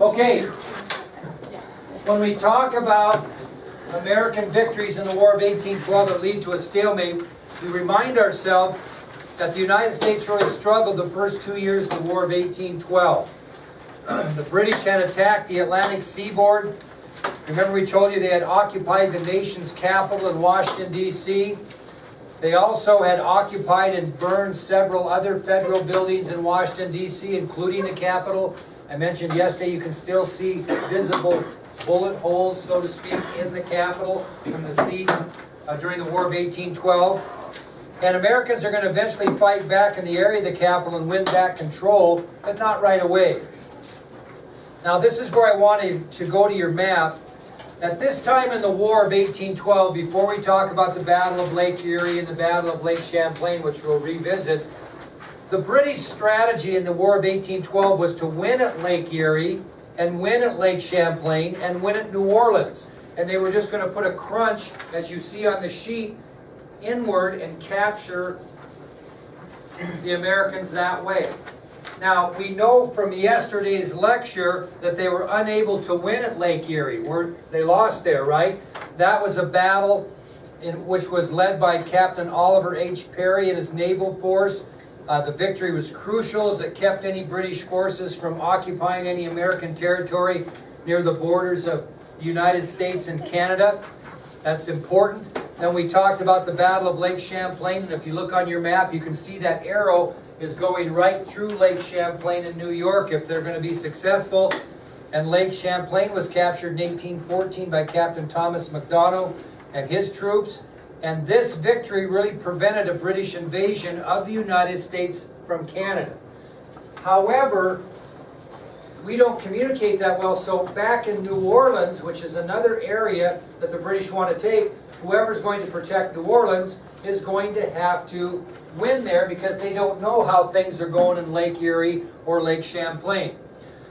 Okay, when we talk about American victories in the War of 1812 that lead to a stalemate, we remind ourselves that the United States really struggled the first 2 years of the War of 1812. The British had attacked the Atlantic seaboard. Remember we told you they had occupied the nation's capital in Washington, D.C. They also had occupied and burned several other federal buildings in Washington, D.C., including the Capitol. I mentioned yesterday you can still see visible bullet holes, so to speak, in the Capitol from the siege during the War of 1812. And Americans are going to eventually fight back in the area of the Capitol and win back control, but not right away. Now this is where I wanted to go to your map. At this time in the War of 1812, before we talk about the Battle of Lake Erie and the Battle of Lake Champlain, which we'll revisit, the British strategy in the War of 1812 was to win at Lake Erie and win at Lake Champlain and win at New Orleans. And they were just going to put a crunch, as you see on the sheet, inward and capture the Americans that way. Now, we know from yesterday's lecture that they were unable to win at Lake Erie. They lost there, right? That was a battle which was led by Captain Oliver H. Perry and his naval force. The victory was crucial as it kept any British forces from occupying any American territory near the borders of the United States and Canada. That's important. Then we talked about the Battle of Lake Champlain, and if you look on your map, you can see that arrow is going right through Lake Champlain in New York if they're going to be successful. And Lake Champlain was captured in 1814 by Captain Thomas MacDonough and his troops. And this victory really prevented a British invasion of the United States from Canada. However, we don't communicate that well, so back in New Orleans, which is another area that the British want to take, whoever's going to protect New Orleans is going to have to win there because they don't know how things are going in Lake Erie or Lake Champlain.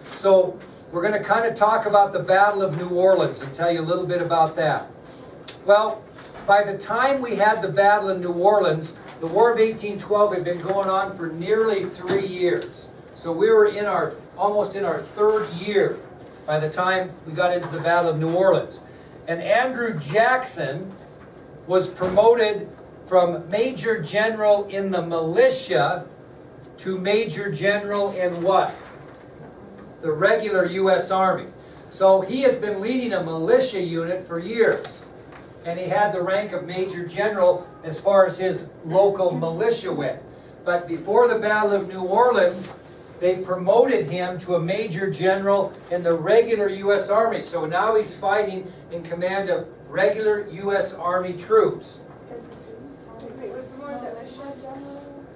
So we're going to kind of talk about the Battle of New Orleans and tell you a little bit about that. Well, by the time we had the battle in New Orleans, the War of 1812 had been going on for nearly 3 years. So we were almost in our third year by the time we got into the Battle of New Orleans. And Andrew Jackson was promoted from Major General in the militia to Major General in what? The regular U.S. Army. So he has been leading a militia unit for years. And he had the rank of Major General as far as his local militia went. But before the Battle of New Orleans, they promoted him to a Major General in the regular U.S. Army. So now he's fighting in command of regular U.S. Army troops.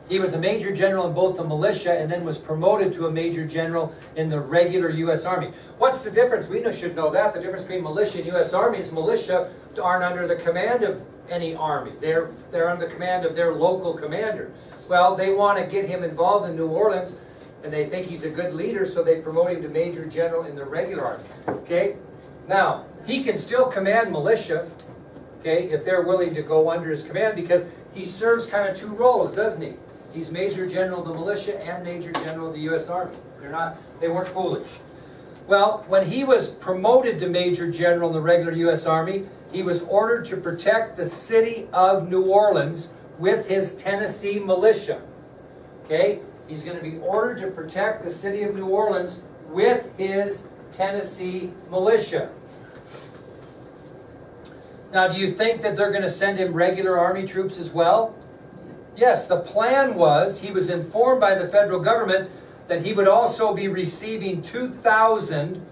He was a Major General in both the militia and then was promoted to a Major General in the regular U.S. Army. What's the difference? We should know that. The difference between militia and U.S. Army is militia aren't under the command of any army. They're under the command of their local commander. Well, they want to get him involved in New Orleans, and they think he's a good leader, so they promote him to Major General in the regular army. Okay? Now, he can still command militia, okay, if they're willing to go under his command, because he serves kind of two roles, doesn't he? He's Major General of the militia and Major General of the U.S. Army. They weren't foolish. Well, when he was promoted to Major General in the regular U.S. Army, he was ordered to protect the city of New Orleans with his Tennessee militia. Okay? He's going to be ordered to protect the city of New Orleans with his Tennessee militia. Now, do you think that they're going to send him regular Army troops as well? Yes, the plan was, he was informed by the federal government that he would also be receiving 2,000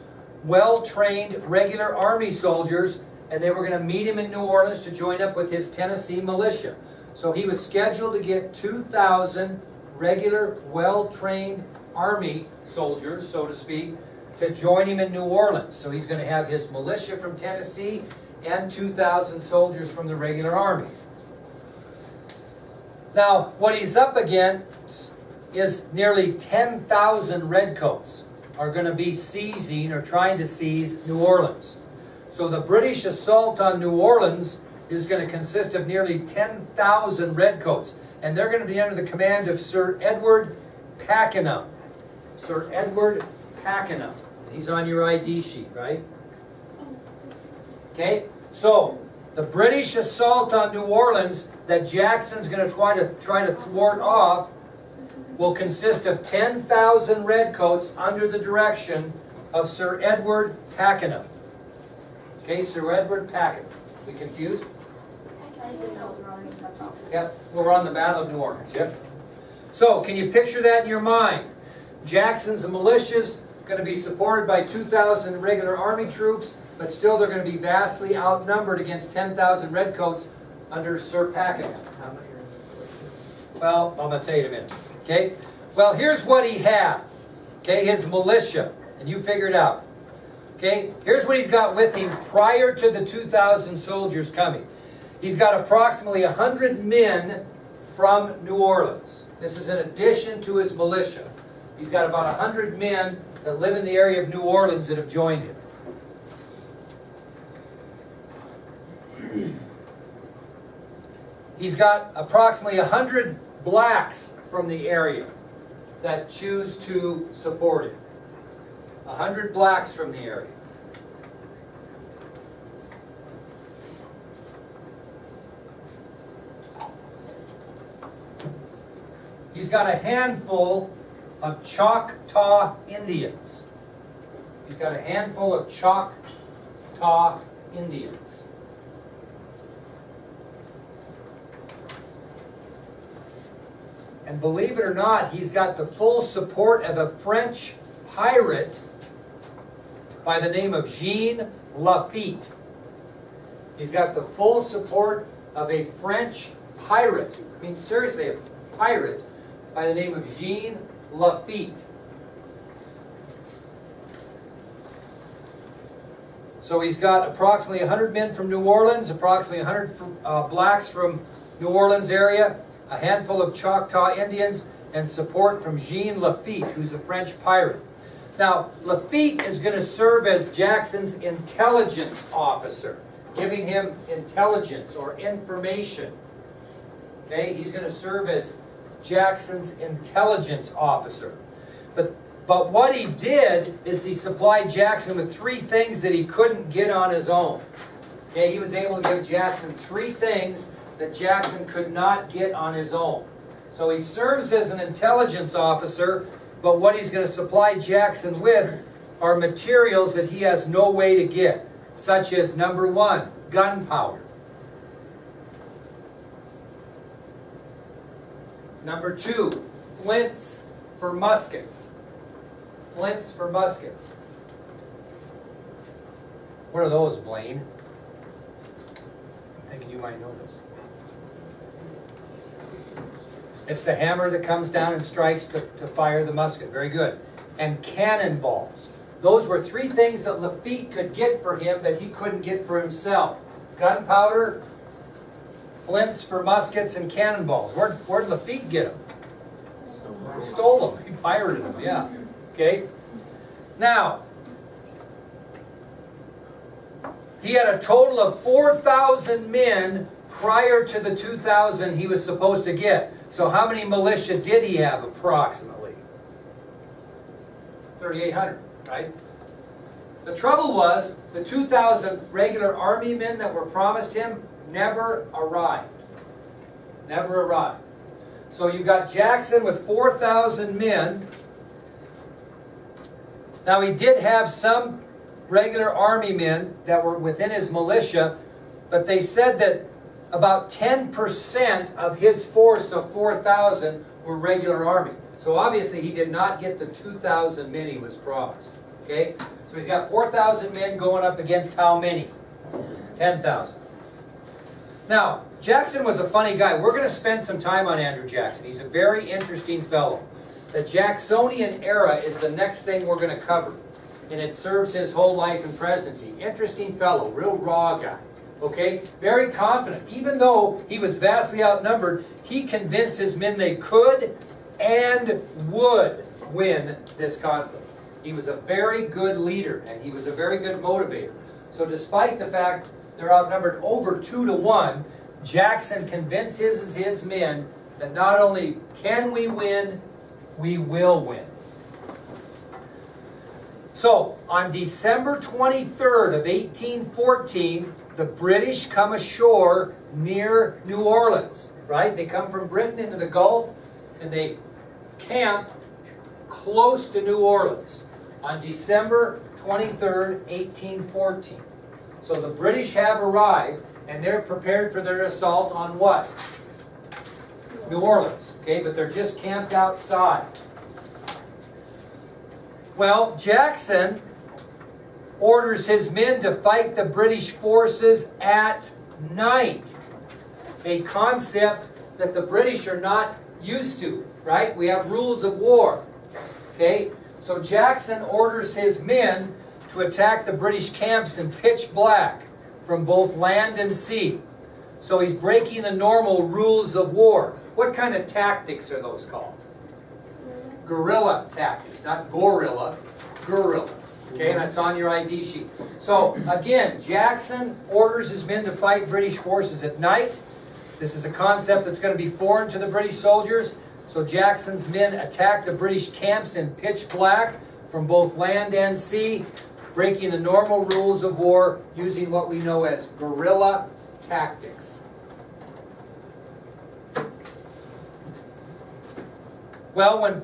well-trained regular Army soldiers, and they were going to meet him in New Orleans to join up with his Tennessee militia. So he was scheduled to get 2,000 regular, well-trained Army soldiers, so to speak, to join him in New Orleans. So he's going to have his militia from Tennessee and 2,000 soldiers from the regular Army. Now, what he's up against is nearly 10,000 redcoats are going to be seizing or trying to seize New Orleans. So the British assault on New Orleans is going to consist of nearly 10,000 redcoats. And they're going to be under the command of Sir Edward Pakenham. Sir Edward Pakenham. He's on your ID sheet, right? Okay, so the British assault on New Orleans that Jackson's going to try to thwart off will consist of 10,000 redcoats under the direction of Sir Edward Pakenham. Okay, Sir Edward Pakenham. We confused? Yep, we're on the Battle of New Orleans. Yep. So, can you picture that in your mind? Jackson's militia's going to be supported by 2,000 regular army troops, but still they're going to be vastly outnumbered against 10,000 redcoats under Sir Pakenham. Well, I'm going to tell you in a minute. Okay? Well, here's what he has. Okay, his militia. And you figure it out. Okay? Here's what he's got with him prior to the 2,000 soldiers coming. He's got approximately 100 men from New Orleans. This is in addition to his militia. He's got about 100 men that live in the area of New Orleans that have joined him. He's got approximately 100 blacks from the area that choose to support him. 100 blacks from the area. He's got a handful of Choctaw Indians. He's got a handful of Choctaw Indians. And believe it or not, he's got the full support of a French pirate by the name of Jean Lafitte. He's got the full support of a French pirate. I mean, seriously, a pirate by the name of Jean Lafitte. So he's got approximately 100 men from New Orleans, approximately 100 blacks from New Orleans area, a handful of Choctaw Indians, and support from Jean Lafitte, who's a French pirate. Now, Lafitte is going to serve as Jackson's intelligence officer, giving him intelligence or information. Okay, he's going to serve as Jackson's intelligence officer. But what he did is he supplied Jackson with 3 things that he couldn't get on his own. Okay, he was able to give Jackson 3 things that Jackson could not get on his own. So he serves as an intelligence officer, but what he's going to supply Jackson with are materials that he has no way to get, such as, number 1, gunpowder. Number 2, flints for muskets. Flints for muskets. What are those, Blaine? I'm thinking you might know this. It's the hammer that comes down and strikes to fire the musket. Very good. And cannonballs. Those were 3 things that Lafitte could get for him that he couldn't get for himself. Gunpowder, flints for muskets, and cannonballs. Where'd Lafitte get them? Stole them. He pirated them, yeah. Okay? Now, he had a total of 4,000 men prior to the 2,000 he was supposed to get. So how many militia did he have approximately? 3,800, right? The trouble was, the 2,000 regular army men that were promised him never arrived. Never arrived. So you got Jackson with 4,000 men. Now he did have some regular army men that were within his militia, but they said that about 10% of his force of 4,000 were regular army. So obviously he did not get the 2,000 men he was promised. Okay? So he's got 4,000 men going up against how many? 10,000. Now, Jackson was a funny guy. We're going to spend some time on Andrew Jackson. He's a very interesting fellow. The Jacksonian era is the next thing we're going to cover. And it serves his whole life in presidency. Interesting fellow, real raw guy. Okay? Very confident. Even though he was vastly outnumbered, he convinced his men they could and would win this conflict. He was a very good leader, and he was a very good motivator. So despite the fact they're outnumbered over 2 to 1, Jackson convinces his men that not only can we win, we will win. So, on December 23rd of 1814, the British come ashore near New Orleans, right? They come from Britain into the Gulf, and they camp close to New Orleans on December 23rd, 1814. So the British have arrived, and they're prepared for their assault on what? New Orleans, okay? But they're just camped outside. Well, Jackson orders his men to fight the British forces at night. A concept that the British are not used to, right? We have rules of war, okay? So Jackson orders his men to attack the British camps in pitch black from both land and sea. So he's breaking the normal rules of war. What kind of tactics are those called? Guerilla tactics, not gorilla, guerrilla. Okay, and that's on your ID sheet. So, again, Jackson orders his men to fight British forces at night. This is a concept that's going to be foreign to the British soldiers. So Jackson's men attack the British camps in pitch black from both land and sea, breaking the normal rules of war using what we know as guerrilla tactics. Well, when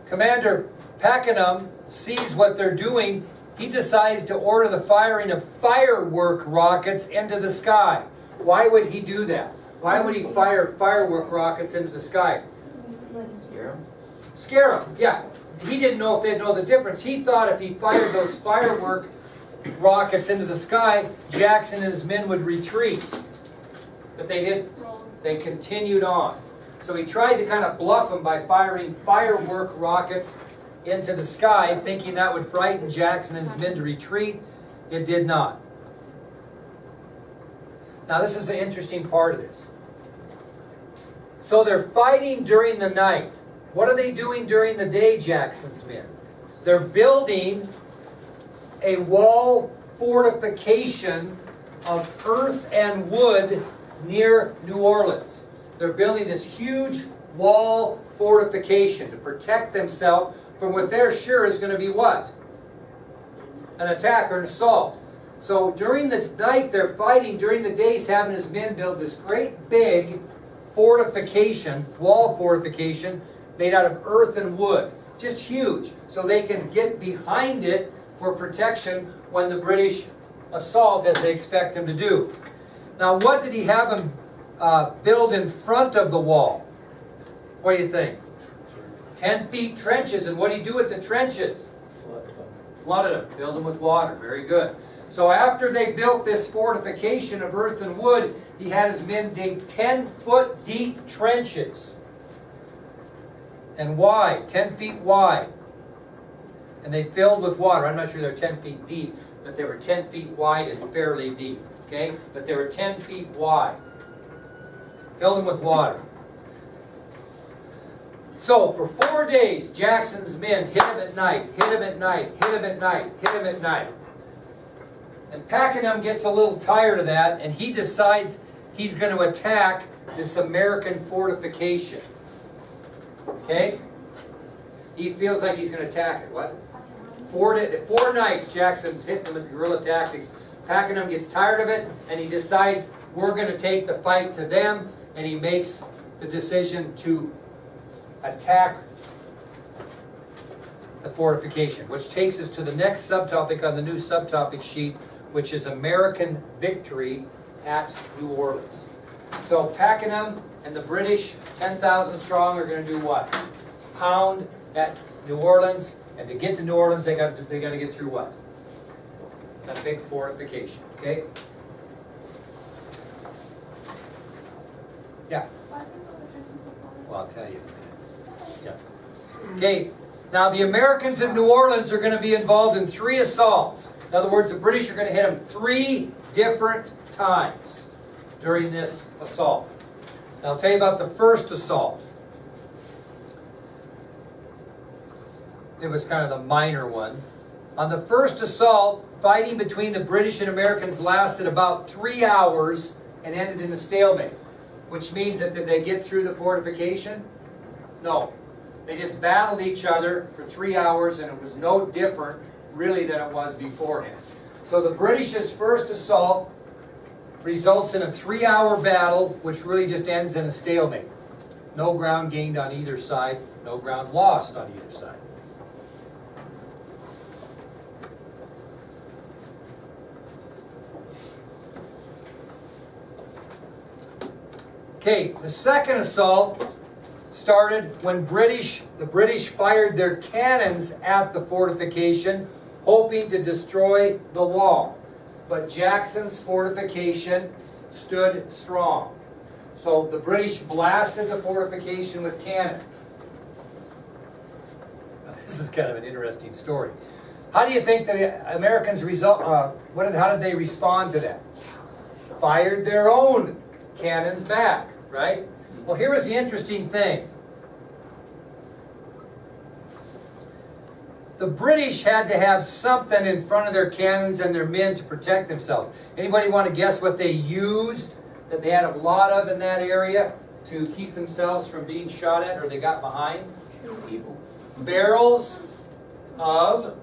Commander Pakenham sees what they're doing, he decides to order the firing of firework rockets into the sky. Why would he do that? Why would he fire firework rockets into the sky? Scare them? Scare them, yeah. He didn't know if they'd know the difference. He thought if he fired those firework rockets into the sky, Jackson and his men would retreat. But they didn't. They continued on. So he tried to kind of bluff them by firing firework rockets into the sky, thinking that would frighten Jackson and his men to retreat. It did not. Now this is the interesting part of this. So they're fighting during the night. What are they doing during the day, Jackson's men? They're building a wall fortification of earth and wood near New Orleans. They're building this huge wall fortification to protect themselves from what they're sure is going to be what? An attack or an assault. So during the night they're fighting, during the day he's having his men build this great big fortification, wall fortification, made out of earth and wood. Just huge. So they can get behind it for protection when the British assault, as they expect them to do. Now what did he have them build in front of the wall? What do you think? 10 feet trenches. And what do you do with the trenches? Flooded them. Filled them with water. Very good. So after they built this fortification of earth and wood, he had his men dig 10-foot deep trenches. And wide, 10 feet wide. And they filled with water. I'm not sure they're 10 feet deep, but they were 10 feet wide and fairly deep. Okay? But they were 10 feet wide. Filled them with water. So for 4 days, Jackson's men hit him at night, hit him at night, hit him at night, hit him at night. And Pakenham gets a little tired of that, and he decides he's going to attack this American fortification. Okay? He feels like he's going to attack it. What? 4 nights, Jackson's hitting them with the guerrilla tactics. Pakenham gets tired of it, and he decides we're going to take the fight to them, and he makes the decision to attack the fortification, which takes us to the next subtopic on the new subtopic sheet, which is American victory at New Orleans. So Pakenham and the British, 10,000 strong, are going to do what? Pound at New Orleans, and to get to New Orleans, they got to get through what? That big fortification. Okay. Yeah. Well, I'll tell you in a minute. Yeah. Okay. Now the Americans in New Orleans are going to be involved in 3 assaults. In other words, the British are going to hit them 3 different times during this assault. Now I'll tell you about the first assault. It was kind of the minor one. On the first assault, fighting between the British and Americans lasted about 3 hours and ended in a stalemate. Which means that did they get through the fortification? No. They just battled each other for 3 hours, and it was no different really than it was beforehand. So the British's first assault results in a 3-hour battle, which really just ends in a stalemate. No ground gained on either side, no ground lost on either side. Okay, the second assault started when the British fired their cannons at the fortification, hoping to destroy the wall. But Jackson's fortification stood strong. So the British blasted the fortification with cannons. Now, this is kind of an interesting story. How do you think the Americans how did they respond to that? Fired their own cannons back, right? Well, here was the interesting thing. The British had to have something in front of their cannons and their men to protect themselves. Anybody want to guess what they used that they had a lot of in that area to keep themselves from being shot at, or they got behind? People. Barrels of...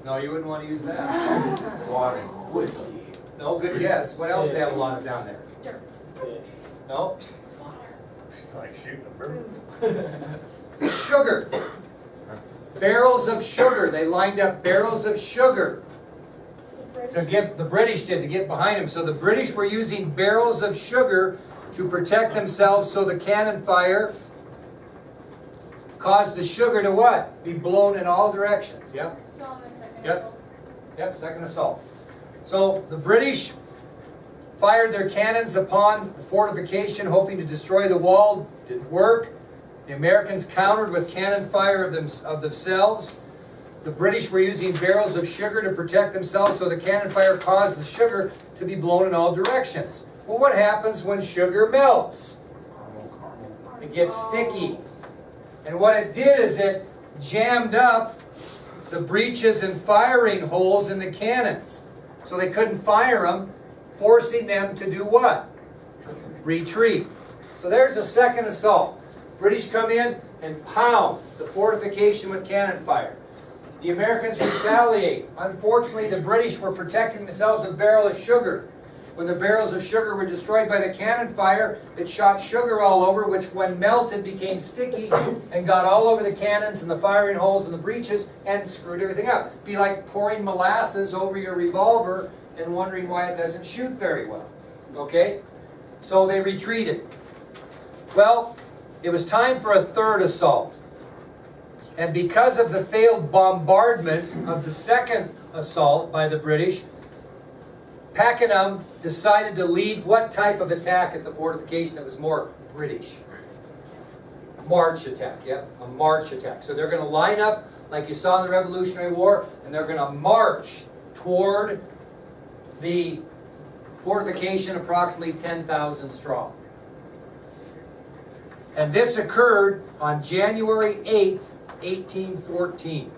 No, you wouldn't want to use that. Water. Whiskey. No, good guess. What else do they have a lot of down there? Dirt. No? It's like shooting a bird. Sugar. Barrels of sugar. They lined up barrels of sugar to get, the British did, to get behind them. So the British were using barrels of sugar to protect themselves, so the cannon fire caused the sugar to what? Be blown in all directions. Yep. So on the second Yep. assault. Yep, second assault. So the British fired their cannons upon the fortification, hoping to destroy the wall. Didn't work. The Americans countered with cannon fire of themselves. The British were using barrels of sugar to protect themselves, so the cannon fire caused the sugar to be blown in all directions. Well, what happens when sugar melts? It gets sticky. And what it did is it jammed up the breeches and firing holes in the cannons. So they couldn't fire them, forcing them to do what? Retreat. So there's the second assault. British come in and pound the fortification with cannon fire. The Americans retaliate. Unfortunately, the British were protecting themselves with barrels of sugar. When the barrels of sugar were destroyed by the cannon fire, it shot sugar all over, which when melted became sticky and got all over the cannons and the firing holes and the breeches and screwed everything up. It'd be like pouring molasses over your revolver and wondering why it doesn't shoot very well. Okay? So they retreated. Well, it was time for a third assault. And because of the failed bombardment of the second assault by the British, Pakenham decided to lead what type of attack at the fortification that was more British? March attack, yep, a march attack. So they're going to line up like you saw in the Revolutionary War, and they're going to march toward the fortification approximately 10,000 strong. And this occurred on January 8th, 1814.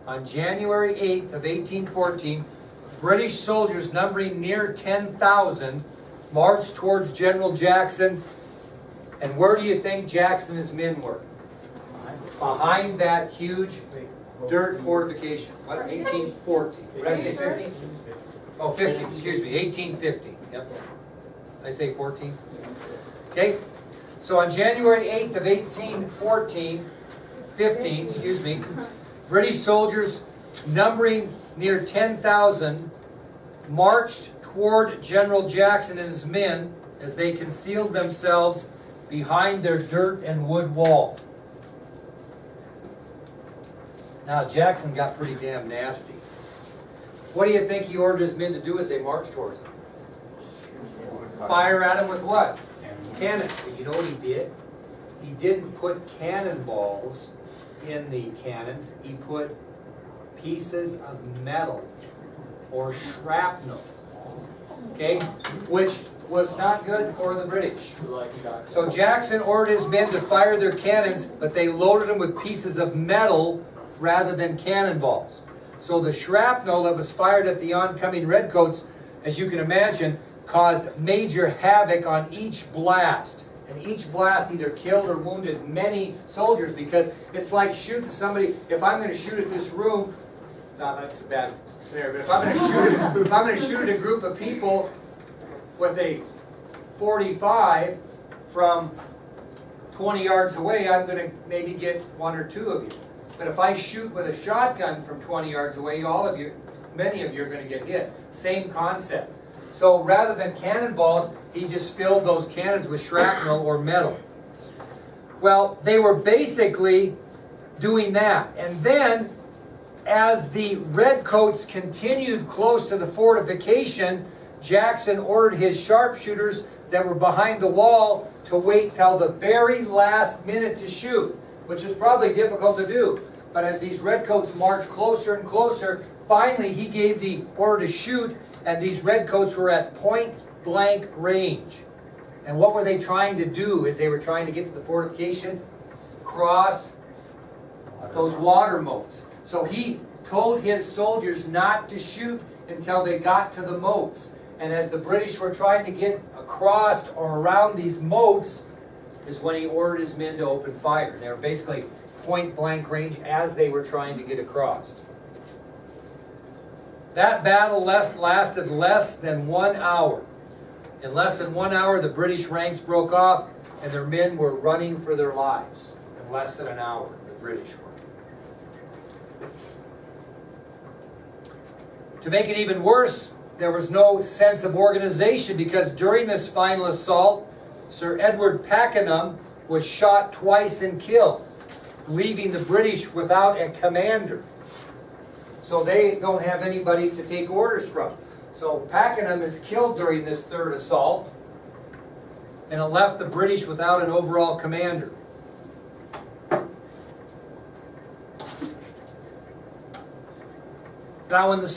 On January 8th of 1814, British soldiers numbering near 10,000 marched towards General Jackson. And where do you think Jackson and his men were? Behind that huge dirt fortification. What, 1814? Did I say 15? Oh, 15, excuse me, 1815. Yep. Did I say 14? Okay. So on January 8th of 15, excuse me, British soldiers numbering near 10,000 marched toward General Jackson and his men as they concealed themselves behind their dirt and wood wall. Now Jackson got pretty damn nasty. What do you think he ordered his men to do as they marched towards him? Fire at him with what? Cannons. And you know what he did? He didn't put cannonballs in the cannons. He put pieces of metal or shrapnel, okay, which was not good for the British. So Jackson ordered his men to fire their cannons, but they loaded them with pieces of metal rather than cannonballs. So the shrapnel that was fired at the oncoming redcoats, as you can imagine, caused major havoc on each blast And each blast either killed or wounded many soldiers, because it's like shooting somebody. If I'm going to shoot at this room, no, that's a bad scenario, but if I'm going to shoot at a group of people with a .45 from 20 yards away, I'm going to maybe get 1 or 2 of you. But if I shoot with a shotgun from 20 yards away, many of you are going to get hit. Same concept. So rather than cannonballs, he just filled those cannons with shrapnel or metal. Well, they were basically doing that. And then, as the redcoats continued close to the fortification, Jackson ordered his sharpshooters that were behind the wall to wait till the very last minute to shoot, which was probably difficult to do. But as these redcoats marched closer and closer, finally he gave the order to shoot, and these redcoats were at point blank range. And what were they trying to do? Is they were trying to get to the fortification, cross those water moats. So he told his soldiers not to shoot until they got to the moats. And as the British were trying to get across or around these moats, is when he ordered his men to open fire. They were basically point blank range as they were trying to get across. That battle lasted less than 1 hour. In less than 1 hour, the British ranks broke off, and their men were running for their lives. In less than an hour, the British were. To make it even worse, there was no sense of organization, because during this final assault, Sir Edward Pakenham was shot twice and killed, leaving the British without a commander. So they don't have anybody to take orders from. So Pakenham is killed during this third assault, and it left the British without an overall commander. Now in the